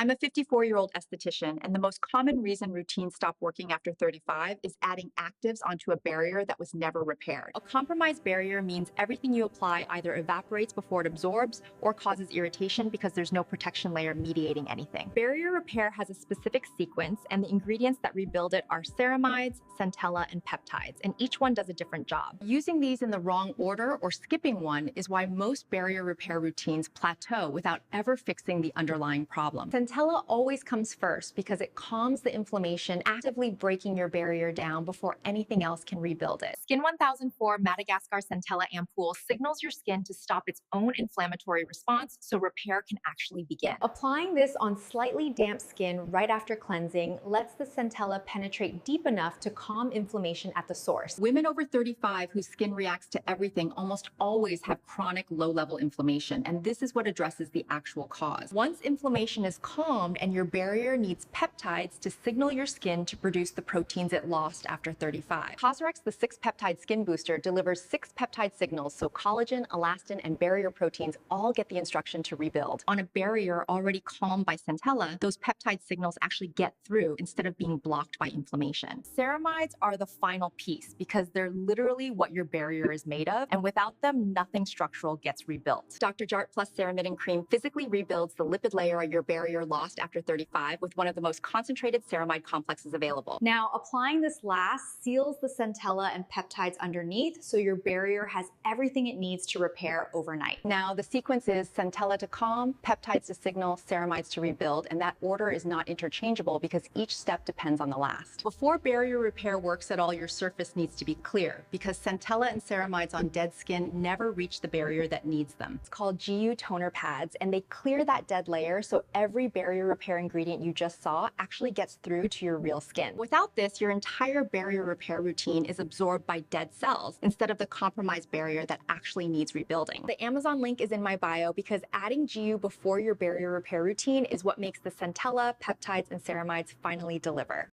I'm a 54-year-old esthetician, and the most common reason routines stop working after 35 is adding actives onto a barrier that was never repaired. A compromised barrier means everything you apply either evaporates before it absorbs or causes irritation because there's no protection layer mediating anything. Barrier repair has a specific sequence, and the ingredients that rebuild it are ceramides, centella, and peptides, and each one does a different job. Using these in the wrong order or skipping one is why most barrier repair routines plateau without ever fixing the underlying problem. Centella always comes first because it calms the inflammation, actively breaking your barrier down before anything else can rebuild it. Skin 1004 Madagascar Centella Ampoule signals your skin to stop its own inflammatory response so repair can actually begin. Applying this on slightly damp skin right after cleansing lets the centella penetrate deep enough to calm inflammation at the source. Women over 35 whose skin reacts to everything almost always have chronic low-level inflammation, and this is what addresses the actual cause. Once inflammation is calmed and your barrier needs peptides to signal your skin to produce the proteins it lost after 35. Cosrx, the 6-peptide skin booster, delivers 6 peptide signals so collagen, elastin, and barrier proteins all get the instruction to rebuild. On a barrier already calmed by centella, those peptide signals actually get through instead of being blocked by inflammation. Ceramides are the final piece because they're literally what your barrier is made of, and without them, nothing structural gets rebuilt. Dr. Jart Plus Ceramidin Cream physically rebuilds the lipid layer your barrier lost after 35 with one of the most concentrated ceramide complexes available. Now, applying this last seals the centella and peptides underneath so your barrier has everything it needs to repair overnight. Now, the sequence is centella to calm, peptides to signal, ceramides to rebuild, and that order is not interchangeable because each step depends on the last. Before barrier repair works at all, your surface needs to be clear because centella and ceramides on dead skin never reach the barrier that needs them. It's called GU toner pads, and they clear that dead layer so every barrier repair ingredient you just saw actually gets through to your real skin. Without this, your entire barrier repair routine is absorbed by dead cells instead of the compromised barrier that actually needs rebuilding. The Amazon link is in my bio because adding GU before your barrier repair routine is what makes the centella, peptides, and ceramides finally deliver.